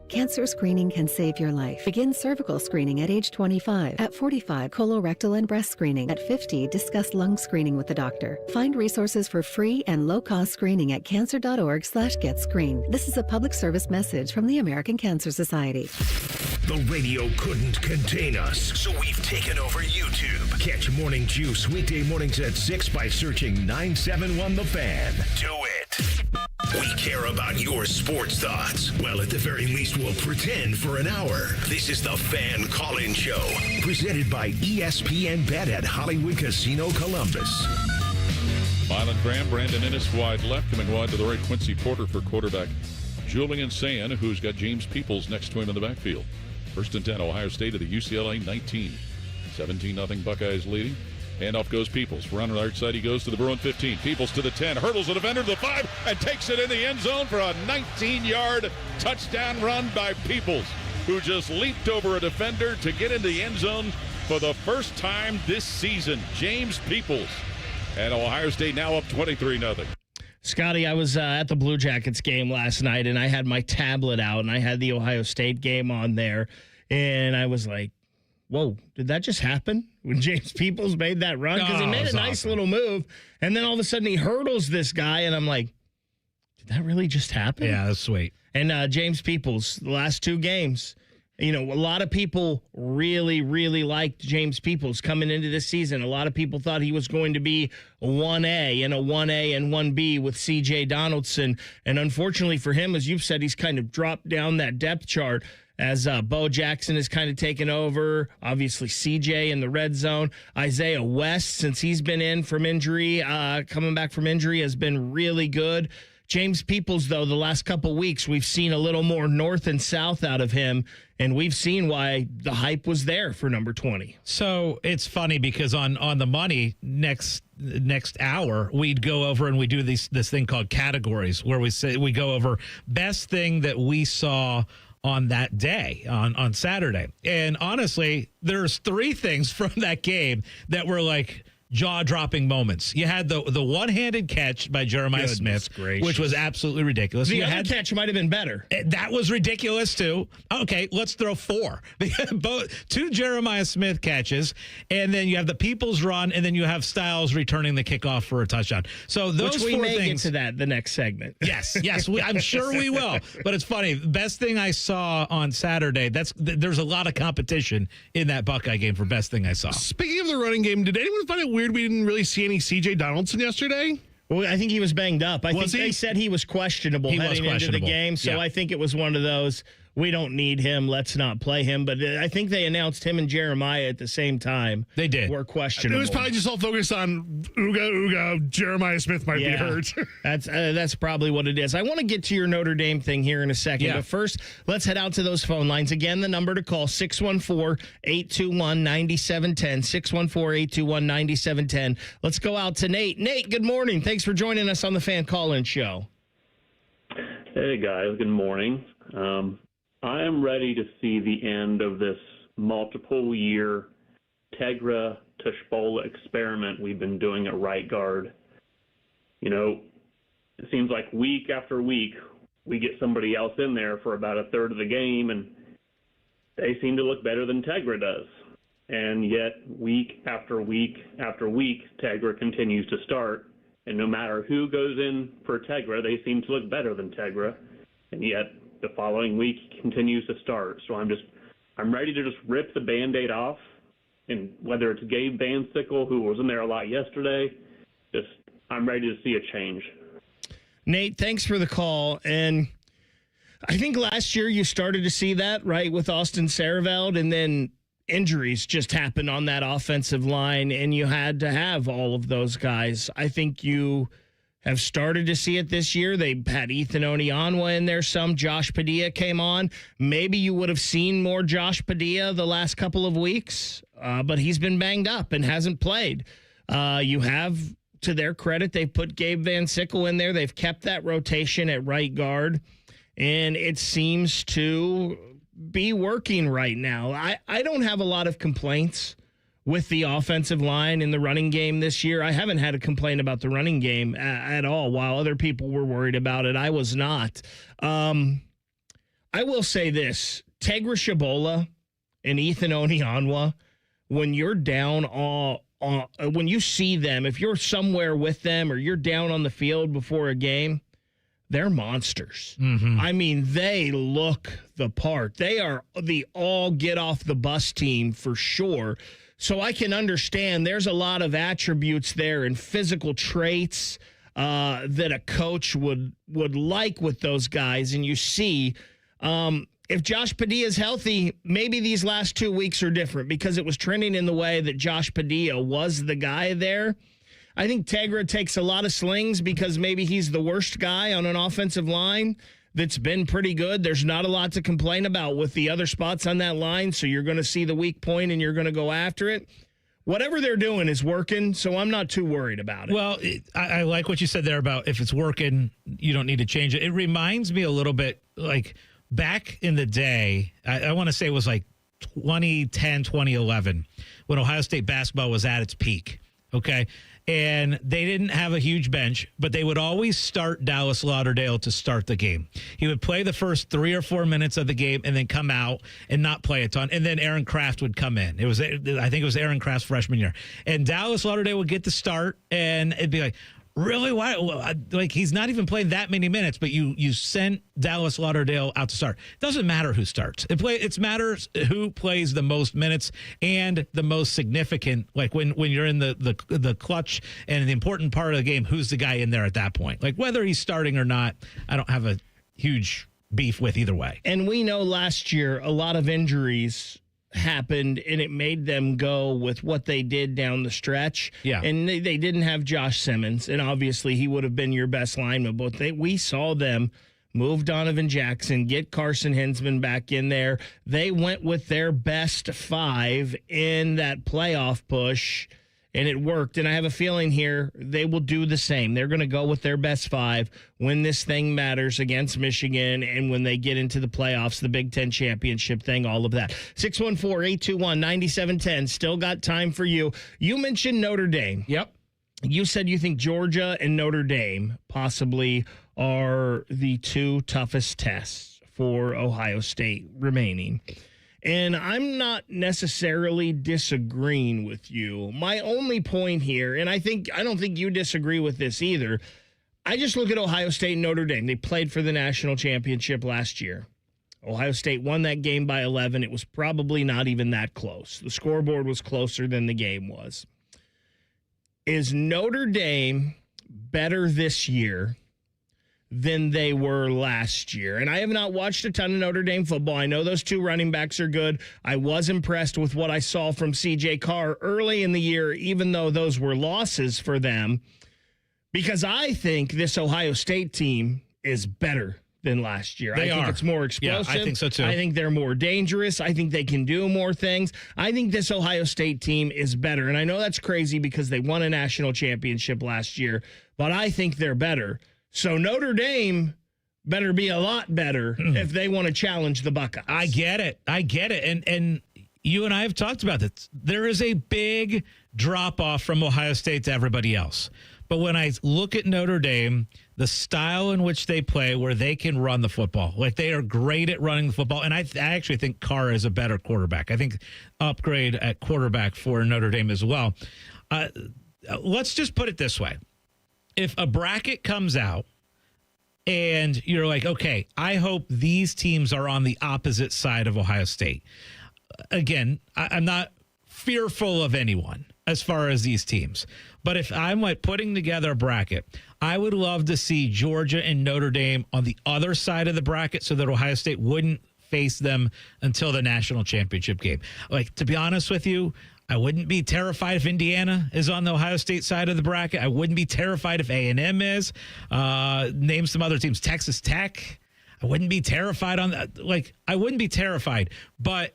Cancer screening can save your life. Begin cervical screening at age 25. At 45, colorectal and breast screening. At 50, discuss lung screening with the doctor. Find resources for free and low-cost screening at cancer.org/getscreened. This is a public service message from the American Cancer Society. The radio couldn't contain us, so we've taken over YouTube. Catch Morning Juice weekday mornings at 6 by searching 971 The Fan. Do it. We care about your sports thoughts. Well, at the very least, we'll pretend for an hour. This is the Fan Call-In Show, presented by ESPN Bet at Hollywood Casino Columbus. Milan Graham, Brandon Innes wide left, coming wide to the right, Quincy Porter for quarterback Julian Sand, who's got James Peoples next to him in the backfield. 1st and 10, Ohio State to the UCLA 19. 17-0 Buckeyes leading. Handoff goes Peoples. Runner right side, he goes to the Bruin 15. Peoples to the 10, hurdles the defender to the 5, and takes it in the end zone for a 19-yard touchdown run by Peoples, who just leaped over a defender to get in the end zone for the first time this season. James Peoples. And Ohio State now up 23-0. Scotty, I was at the Blue Jackets game last night, and I had my tablet out, and I had the Ohio State game on there, and I was like, whoa, did that just happen when James Peoples made that run? Because he made a nice little move, and then all of a sudden he hurdles this guy, and I'm like, did that really just happen? Yeah, that's sweet. And James Peoples, the last 2 games, a lot of people really, really liked James Peoples coming into this season. A lot of people thought he was going to be a 1A and a 1A and 1B with C.J. Donaldson. And unfortunately for him, as you've said, he's kind of dropped down that depth chart. as Bo Jackson has kind of taken over. Obviously, CJ in the red zone. Isaiah West, since he's been in from injury, coming back from injury, has been really good. James Peoples, though, the last couple weeks, we've seen a little more north and south out of him, and we've seen why the hype was there for number 20. So it's funny because on the money next hour, we'd go over and we do this thing called categories, where we go over best thing that we saw on that day, on Saturday. And honestly, there's 3 things from that game that were like jaw-dropping moments. You had the one-handed catch by Jeremiah Smith, which was absolutely ridiculous. The other catch might have been better. That was ridiculous, too. Okay, let's throw 4. 2 Jeremiah Smith catches, and then you have the Peoples run, and then you have Styles returning the kickoff for a touchdown. So those which we 4 may things. Get to that the next segment. Yes, I'm sure we will. But it's funny. Best thing I saw on Saturday, there's a lot of competition in that Buckeye game for best thing I saw. Speaking of the running game, did anyone find it weird we didn't really see any C.J. Donaldson yesterday? Well, I think he was banged up. I think they said he was questionable heading into the game, so I think it was one of those, we don't need him, let's not play him. But I think they announced him and Jeremiah at the same time. They did. Were questionable. It was probably just all focused on Uga. Jeremiah Smith might be hurt. That's probably what it is. I want to get to your Notre Dame thing here in a second. But first, let's head out to those phone lines. Again, the number to call, 614-821-9710, 614-821-9710. Let's go out to Nate. Nate, good morning. Thanks for joining us on the Fan Call-In Show. Hey, guys. Good morning. I am ready to see the end of this multiple-year Tegra to Spola experiment we've been doing at right guard. You know, it seems like week after week we get somebody else in there for about a third of the game, and they seem to look better than Tegra does. And yet week after week after week, Tegra continues to start. And no matter who goes in for Tegra, they seem to look better than Tegra. And yet the following week continues to start. So I'm ready to just rip the Band-Aid off. And whether it's Gabe Van Sickle, who was in there a lot yesterday, I'm ready to see a change. Nate, thanks for the call. And I think last year you started to see that, right, with Austin Sareveld, and then injuries just happened on that offensive line, and you had to have all of those guys. I think you have started to see it this year. They had Ethan Onionwa in there some. Josh Padilla came on. Maybe you would have seen more Josh Padilla the last couple of weeks, but he's been banged up and hasn't played. You have, to their credit, they've put Gabe Van Sickle in there. They've kept that rotation at right guard, and it seems to be working right now. I don't have a lot of complaints with the offensive line in the running game this year. I haven't had a complaint about the running game at all. While other people were worried about it, I was not. I will say this, Tegra Shabola and Ethan Onionwa, when you're down when you see them, if you're somewhere with them or you're down on the field before a game, they're monsters. Mm-hmm. I mean, they look the part. They are the all get off the bus team for sure. So I can understand there's a lot of attributes there and physical traits that a coach would like with those guys. And you see, if Josh Padilla is healthy, maybe these last 2 weeks are different because it was trending in the way that Josh Padilla was the guy there. I think Tegra takes a lot of slings because maybe he's the worst guy on an offensive line that's been pretty good. There's not a lot to complain about with the other spots on that line, so you're going to see the weak point and you're going to go after it. Whatever they're doing is working, so I'm not too worried about it. Well, I like what you said there about if it's working, you don't need to change it. It reminds me a little bit like back in the day, I want to say it was like 2010, 2011, when Ohio State basketball was at its peak, okay? And they didn't have a huge bench, but they would always start Dallas Lauderdale to start the game. He would play the first 3 or 4 minutes of the game and then come out and not play a ton. And then Aaron Kraft would come in. I think it was Aaron Kraft's freshman year. And Dallas Lauderdale would get the start, and it'd be like, really? Why? Like, he's not even playing that many minutes, but you sent Dallas Lauderdale out to start. It doesn't matter who starts. It matters who plays the most minutes and the most significant. Like when you're in the clutch and the important part of the game, who's the guy in there at that point? Like whether he's starting or not, I don't have a huge beef with either way. And we know last year a lot of injuries happened, and it made them go with what they did down the stretch. Yeah. And they didn't have Josh Simmons, and obviously he would have been your best lineman, but we saw them move Donovan Jackson, get Carson Hinsman back in there. They went with their best 5 in that playoff push, and it worked. And I have a feeling here they will do the same. They're going to go with their best 5 when this thing matters against Michigan and when they get into the playoffs, the Big Ten championship thing, all of that. 614-821-9710. Still got time for you. You mentioned Notre Dame. Yep. You said you think Georgia and Notre Dame possibly are the 2 toughest tests for Ohio State remaining. And I'm not necessarily disagreeing with you. My only point here, and I don't think you disagree with this either, I just look at Ohio State and Notre Dame. They played for the national championship last year. Ohio State won that game by 11. It was probably not even that close. The scoreboard was closer than the game was. Is Notre Dame better this year than they were last year? And I have not watched a ton of Notre Dame football. I know those 2 running backs are good. I was impressed with what I saw from C.J. Carr early in the year, even though those were losses for them, because I think this Ohio State team is better than last year. I think it's more explosive. Yeah, I think so too. I think they're more dangerous. I think they can do more things. I think this Ohio State team is better. And I know that's crazy because they won a national championship last year, but I think they're better. So Notre Dame better be a lot better if they want to challenge the Buckeyes. I get it. And you and I have talked about this. There is a big drop-off from Ohio State to everybody else. But when I look at Notre Dame, the style in which they play, where they can run the football, like they are great at running the football. And I actually think Carr is a better quarterback. I think upgrade at quarterback for Notre Dame as well. Let's just put it this way. If a bracket comes out and you're like, okay, I hope these teams are on the opposite side of Ohio State. Again, I'm not fearful of anyone as far as these teams. But if I'm like putting together a bracket, I would love to see Georgia and Notre Dame on the other side of the bracket so that Ohio State wouldn't face them until the national championship game. Like, to be honest with you, I wouldn't be terrified if Indiana is on the Ohio State side of the bracket. I wouldn't be terrified if A&M is. Name some other teams. Texas Tech. I wouldn't be terrified on that. Like, I wouldn't be terrified, but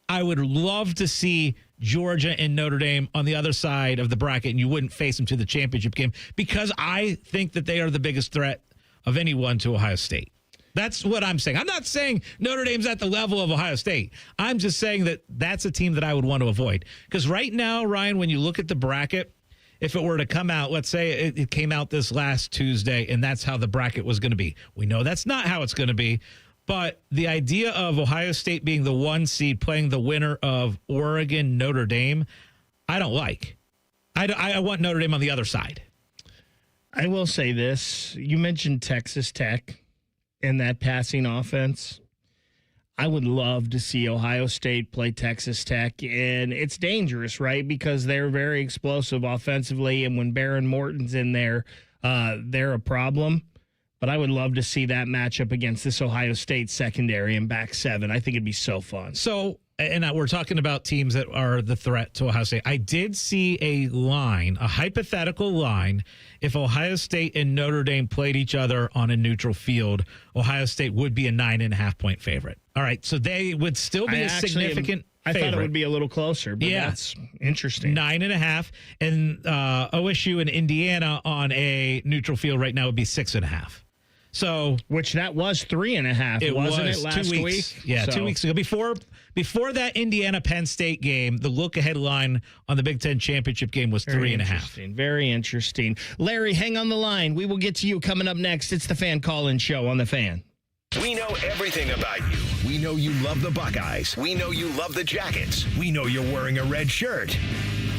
I would love to see Georgia and Notre Dame on the other side of the bracket, and you wouldn't face them to the championship game because I think that they are the biggest threat of anyone to Ohio State. That's what I'm saying. I'm not saying Notre Dame's at the level of Ohio State. I'm just saying that that's a team that I would want to avoid. Because right now, Ryan, when you look at the bracket, if it were to come out, let's say it came out this last Tuesday, and that's how the bracket was going to be. We know that's not how it's going to be. But the idea of Ohio State being the 1 seed playing the winner of Oregon, Notre Dame, I don't like. I want Notre Dame on the other side. I will say this. You mentioned Texas Tech and that passing offense. I would love to see Ohio State play Texas Tech, and it's dangerous, right? Because they're very explosive offensively, and when Baron Morton's in there, they're a problem. But I would love to see that matchup against this Ohio State secondary and back 7. I think it'd be so fun. So, and we're talking about teams that are the threat to Ohio State. I did see a line, a hypothetical line. If Ohio State and Notre Dame played each other on a neutral field, Ohio State would be a 9.5-point favorite. All right, so they would still be significant I favorite. thought it would be a little closer, but that's interesting. 9.5, and OSU and Indiana on a neutral field right now would be 6.5. So, which that was 3.5, wasn't it last 2 weeks? week? Yeah, 2 weeks ago. Before that Indiana Penn State game, the look ahead line on the Big Ten championship game was 3.5. Very interesting. Larry, hang on the line. We will get to you coming up next. It's the Fan Call-In Show on the Fan. We know everything about you. We know you love the Buckeyes. We know you love the Jackets. We know you're wearing a red shirt.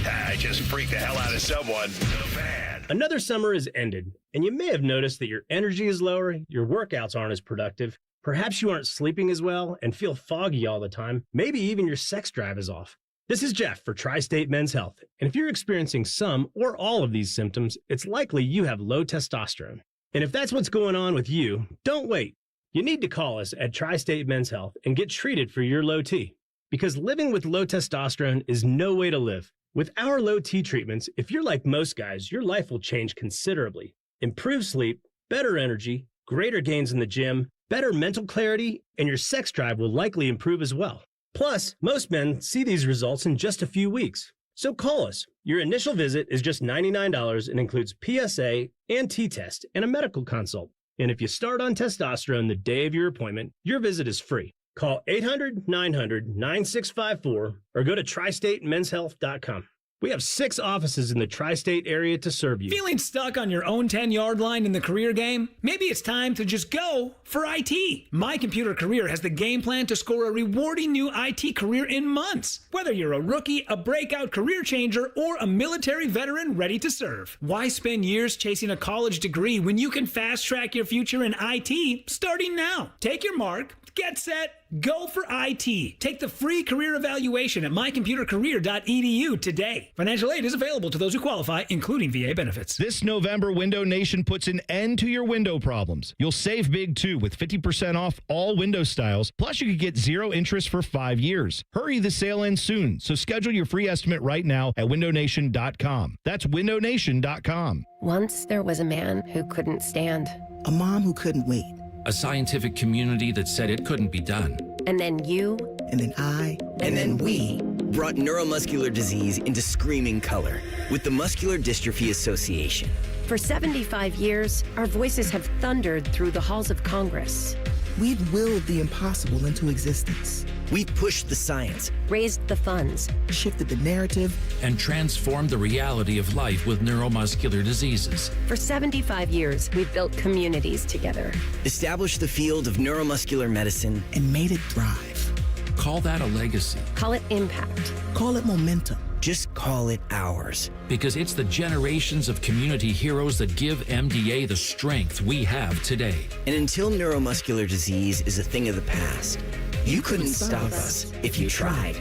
I just freaked the hell out of someone. The Fan. Another summer has ended, and you may have noticed that your energy is lower, your workouts aren't as productive, perhaps you aren't sleeping as well and feel foggy all the time, maybe even your sex drive is off. This is Jeff for Tri-State Men's Health, and if you're experiencing some or all of these symptoms, it's likely you have low testosterone. And if that's what's going on with you, don't wait. You need to call us at Tri-State Men's Health and get treated for your low T. Because living with low testosterone is no way to live. With our low T treatments, if you're like most guys, your life will change considerably. Improved sleep, better energy, greater gains in the gym, better mental clarity, and your sex drive will likely improve as well. Plus, most men see these results in just a few weeks. So call us. Your initial visit is just $99 and includes PSA and T-test and a medical consult. And if you start on testosterone the day of your appointment, your visit is free. Call 800-900-9654 or go to tristatemenshealth.com. We have 6 offices in the tri-state area to serve you. Feeling stuck on your own 10-yard line in the career game? Maybe it's time to just go for IT. My Computer Career has the game plan to score a rewarding new IT career in months. Whether you're a rookie, a breakout career changer, or a military veteran ready to serve. Why spend years chasing a college degree when you can fast-track your future in IT starting now? Take your mark, get set, go for IT. Take the free career evaluation at mycomputercareer.edu today. Financial aid is available to those who qualify, including VA benefits. This November, Window Nation puts an end to your window problems. You'll save big too with 50% off all window styles. Plus, you could get 0 interest for 5 years. Hurry, the sale ends soon. So schedule your free estimate right now at windownation.com. That's windownation.com. Once there was a man who couldn't stand. A mom who couldn't wait. A scientific community that said it couldn't be done. And then you. And then I. And then we brought neuromuscular disease into screaming color with the Muscular Dystrophy Association. For 75 years, our voices have thundered through the halls of Congress. We've willed the impossible into existence. We've pushed the science, raised the funds, shifted the narrative, and transformed the reality of life with neuromuscular diseases. For 75 years, we've built communities together, established the field of neuromuscular medicine, and made it thrive. Call that a legacy. Call it impact. Call it momentum. Just call it ours. Because it's the generations of community heroes that give MDA the strength we have today. And until neuromuscular disease is a thing of the past, you couldn't stop us if you tried.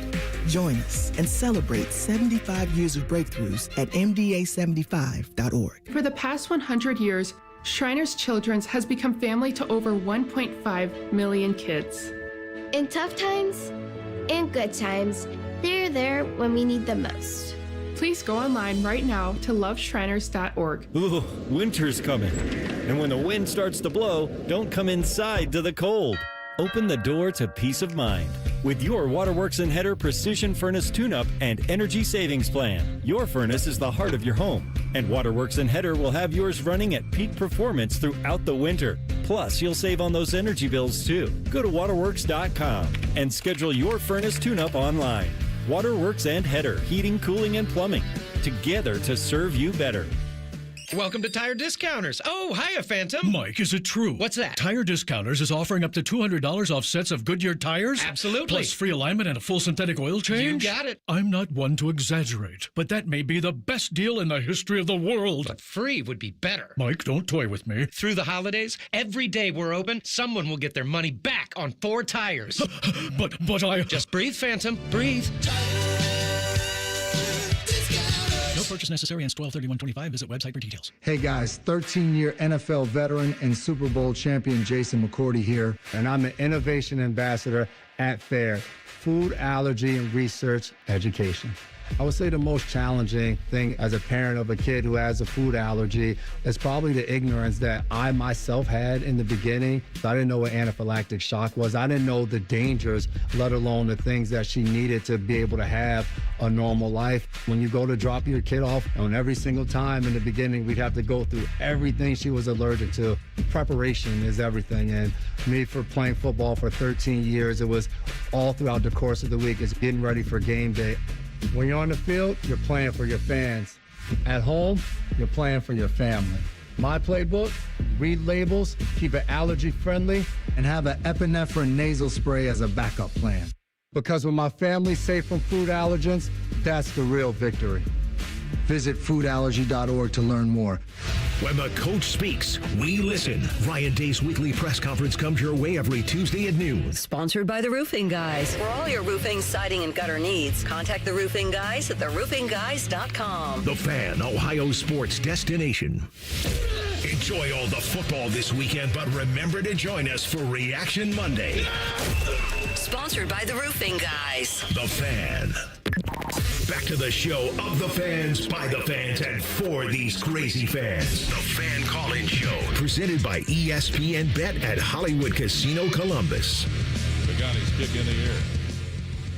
Join us and celebrate 75 years of breakthroughs at MDA75.org. For the past 100 years, Shriners Children's has become family to over 1.5 million kids. In tough times and good times, they're there when we need them most. Please go online right now to loveshriners.org. Ooh, winter's coming. And when the wind starts to blow, don't come inside to the cold. Open the door to peace of mind with your Waterworks and Header Precision Furnace Tune-Up and Energy Savings Plan. Your furnace is the heart of your home, and Waterworks and Header will have yours running at peak performance throughout the winter. Plus, you'll save on those energy bills too. Go to waterworks.com and schedule your furnace tune-up online. Waterworks and Header, heating, cooling, and plumbing, together to serve you better. Welcome to Tire Discounters. Oh, hiya, Phantom. Mike, is it true? What's that? Tire Discounters is offering up to $200 off sets of Goodyear tires. Absolutely. Plus free alignment and a full synthetic oil change. You got it. I'm not one to exaggerate, but that may be the best deal in the history of the world. But free would be better. Mike, don't toy with me. Through the holidays, every day we're open, someone will get their money back on 4 tires. But I... Just breathe, Phantom. Breathe. No purchase necessary. Ends 12/31/25. Visit website for details. Hey guys, 13-year NFL veteran and Super Bowl champion Jason McCourty here, and I'm an innovation ambassador at FAIR, Food Allergy and Research Education. I would say the most challenging thing as a parent of a kid who has a food allergy is probably the ignorance that I myself had in the beginning. I didn't know what anaphylactic shock was. I didn't know the dangers, let alone the things that she needed to be able to have a normal life. When you go to drop your kid off, and every single time in the beginning, we'd have to go through everything she was allergic to. Preparation is everything. And me, for playing football for 13 years, it was all throughout the course of the week. It's getting ready for game day. When you're on the field, you're playing for your fans. At home, you're playing for your family. My playbook, read labels, keep it allergy friendly, and have an epinephrine nasal spray as a backup plan. Because when my family's safe from food allergens, that's the real victory. Visit foodallergy.org to learn more. When the coach speaks, we listen. Ryan Day's weekly press conference comes your way every Tuesday at noon. Sponsored by the Roofing Guys. For all your roofing, siding, and gutter needs, contact the Roofing Guys at theroofingguys.com. The Fan, Ohio sports destination. Enjoy all the football this weekend, but remember to join us for Reaction Monday. Sponsored by the Roofing Guys. The Fan. Back to the show of the fans, by the fans, and for these crazy fans. The Fan Call-In Show, presented by ESPN Bet at Hollywood Casino Columbus. Pagani's kick in the air.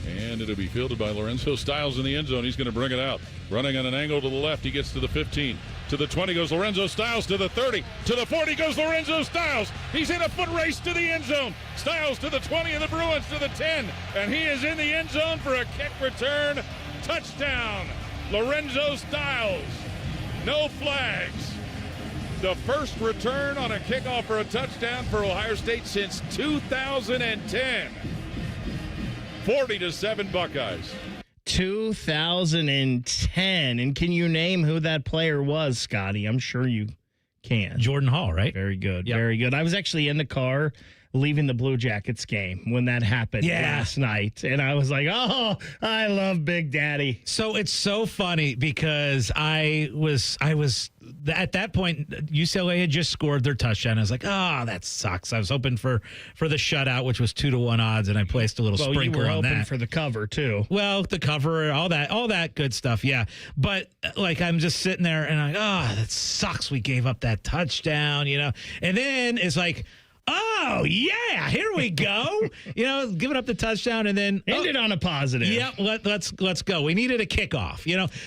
And it'll be fielded by Lorenzo Styles in the end zone. He's going to bring it out. Running on an angle to the left. He gets to the 15. To the 20 goes Lorenzo Styles. To the 30. To the 40 goes Lorenzo Styles. He's in a foot race to the end zone. Styles to the 20 of the Bruins to the 10. And he is in the end zone for a kick return. Touchdown. Lorenzo Styles. No flags. The first return on a kickoff for a touchdown for Ohio State since 2010. 40-7 Buckeyes. 2010. And can you name who that player was, Scotty? I'm sure you can. Jordan Hall, right? Very good. Yep. Very good. I was actually in the car leaving the Blue Jackets game when that happened last night. And I was like, oh, I love Big Daddy. So it's so funny because I was at that point, UCLA had just scored their touchdown. I was like, oh, that sucks. I was hoping for the shutout, which was 2-1 odds, and I placed a little sprinkle you were on hoping that. for the cover too. Well, the cover, all that good stuff, yeah. But like I'm just sitting there and I'm like, oh, that sucks. We gave up that touchdown, you know. And then it's like, oh, yeah, here we go. Giving up the touchdown and then ended on a positive. Yep, let's go. We needed a kickoff.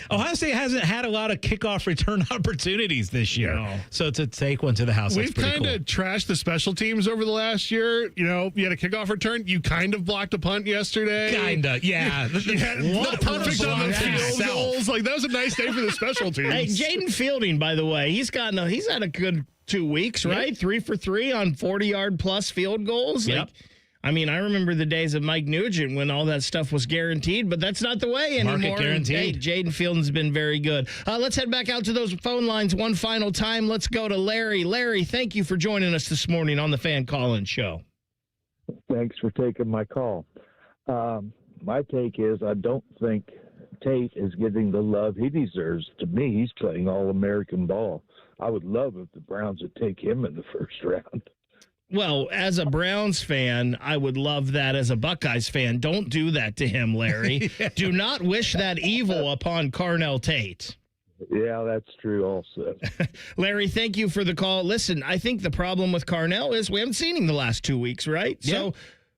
Ohio State hasn't had a lot of kickoff return opportunities this year. No. So to take one to the house, we've kind of trashed the special teams over the last year. You had a kickoff return. You kind of blocked a punt yesterday. Kind of, yeah. Not perfect on the field goals. Like, that was a nice day for the special teams. Hey, Jaden Fielding, by the way, he's had a good 2 weeks, right? Yep. 3 for 3 on 40-yard plus field goals. Yep. I remember the days of Mike Nugent when all that stuff was guaranteed, but that's not the way anymore. Market guaranteed. Hey, Jaden Fielding's been very good. Let's head back out to those phone lines one final time. Let's go to Larry. Larry, thank you for joining us this morning on the Fan Call-In Show. Thanks for taking my call. My take is I don't think Tate is getting the love he deserves. To me, he's playing All-American ball. I would love if the Browns would take him in the first round. Well, as a Browns fan, I would love that. As a Buckeyes fan, don't do that to him, Larry. Yeah. Do not wish that evil upon Carnell Tate. Yeah, that's true also. Larry, thank you for the call. Listen, I think the problem with Carnell is we haven't seen him the last 2 weeks, right? Yeah. So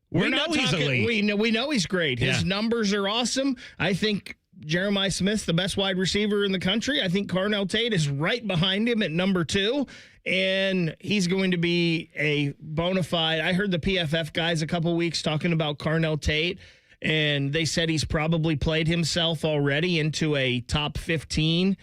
we know he's elite. We know he's great. His numbers are awesome. I think Jeremiah Smith's the best wide receiver in the country. I think Carnell Tate is right behind him at number 2, and he's going to be a bona fide. I heard the PFF guys a couple weeks talking about Carnell Tate, and they said he's probably played himself already into a top 15,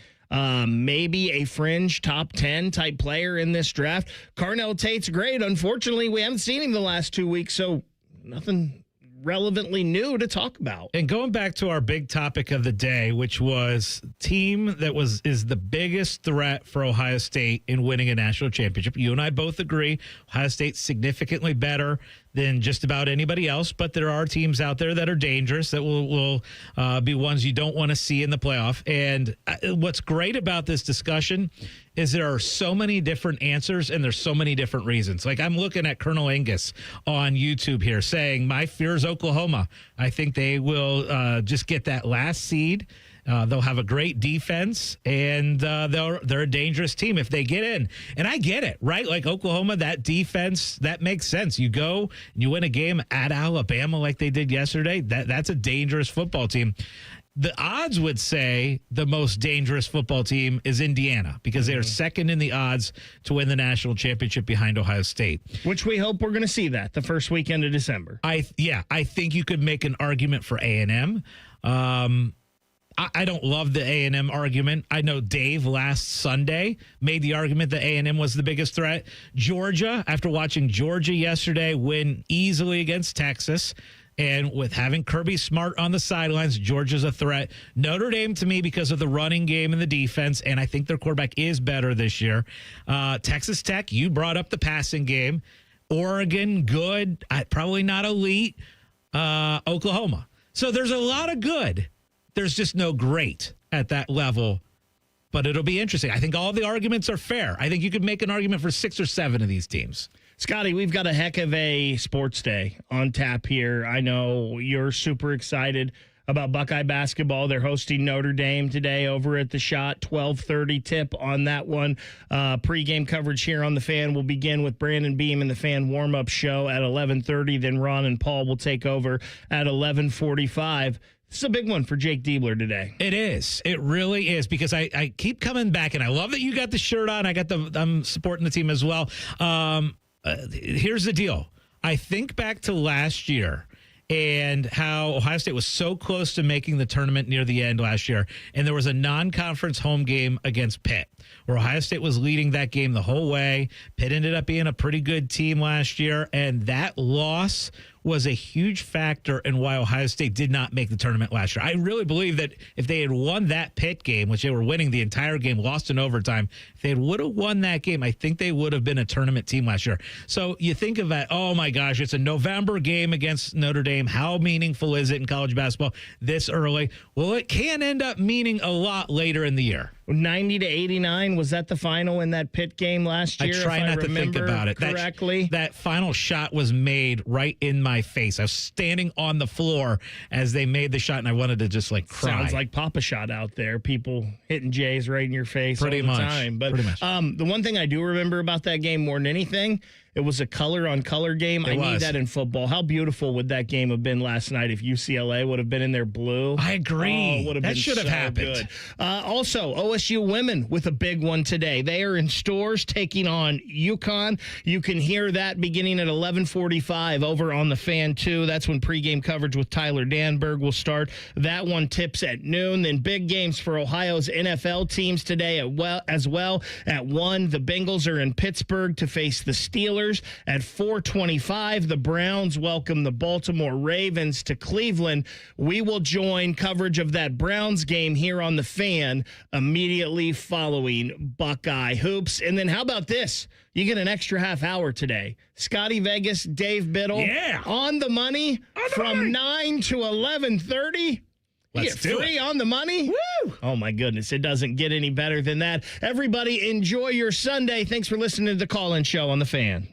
maybe a fringe top 10 type player in this draft. Carnell Tate's great. Unfortunately, we haven't seen him the last 2 weeks, so nothing relevantly new to talk about. And going back to our big topic of the day, which was team that is the biggest threat for Ohio State in winning a national championship. You and I both agree Ohio State's significantly better than just about anybody else, but there are teams out there that are dangerous that will be ones you don't want to see in the playoff. And what's great about this discussion is there are so many different answers and there's so many different reasons. Like I'm looking at Colonel Angus on YouTube here saying, my fear is Oklahoma. I think they will just get that last seed. They'll have a great defense, and they're a dangerous team if they get in. And I get it, right? Like Oklahoma, that defense, that makes sense. You go and you win a game at Alabama like they did yesterday. That's a dangerous football team. The odds would say the most dangerous football team is Indiana because they are second in the odds to win the national championship behind Ohio State. Which we hope we're going to see that the first weekend of December. I think you could make an argument for A&M. I don't love the A&M argument. I know Dave last Sunday made the argument that A&M was the biggest threat. Georgia, after watching Georgia yesterday win easily against Texas, and with having Kirby Smart on the sidelines, Georgia's a threat. Notre Dame, to me, because of the running game and the defense, and I think their quarterback is better this year. Texas Tech, you brought up the passing game. Oregon, good. Probably not elite. Oklahoma. So there's a lot of good. There's just no great at that level but it'll be interesting. I think all the arguments are fair. I think you could make an argument for 6 or 7 of these teams. Scotty, we've got a heck of a sports day on tap here. I know you're super excited about Buckeye basketball. They're hosting Notre Dame today over at the Shot. 12:30 tip on that one. Pre-game coverage here on The Fan will begin with Brandon Beam and the Fan warm-up show at 11:30. Then Ron and Paul will take over at 11:45. This is a big one for Jake Diebler today. It is. It really is, because I keep coming back, and I love that you got the shirt on. I'm supporting the team as well. Here's the deal. I think back to last year and how Ohio State was so close to making the tournament near the end last year. And there was a non-conference home game against Pitt where Ohio State was leading that game the whole way. Pitt ended up being a pretty good team last year. And that loss was a huge factor in why Ohio State did not make the tournament last year. I really believe that if they had won that Pitt game, which they were winning the entire game, lost in overtime, if they would have won that game, I think they would have been a tournament team last year. So you think of that, oh my gosh, it's a November game against Notre Dame. How meaningful is it in college basketball this early? Well, it can end up meaning a lot later in the year. 90-89, was that the final in that Pitt game last year? I try not to think about it correctly. That final shot was made right in my face. I was standing on the floor as they made the shot, and I wanted to just like cry. Sounds like Papa Shot out there. People hitting Jays right in your face pretty all the much. time. But the one thing I do remember about that game more than anything, it was a color-on-color game. I need that in football. How beautiful would that game have been last night if UCLA would have been in their blue? I agree. That should have happened. Good. Also, OSU women with a big one today. They are in stores taking on UConn. You can hear that beginning at 11:45 over on The Fan, too. That's when pregame coverage with Tyler Danberg will start. That one tips at noon. Then big games for Ohio's NFL teams today as well. At 1, the Bengals are in Pittsburgh to face the Steelers. At 4:25, the Browns welcome the Baltimore Ravens to Cleveland. We will join coverage of that Browns game here on The Fan immediately following Buckeye Hoops. And then how about this? You get an extra half hour today. Scotty Vegas, Dave Biddle, on the money from 9 to 11:30. Let's do free it. On the money. Woo! Oh, my goodness. It doesn't get any better than that. Everybody enjoy your Sunday. Thanks for listening to the Call-In Show on The Fan.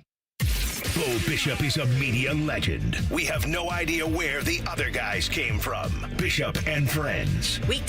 Bo Bishop is a media legend. We have no idea where the other guys came from. Bishop and Friends. Weekday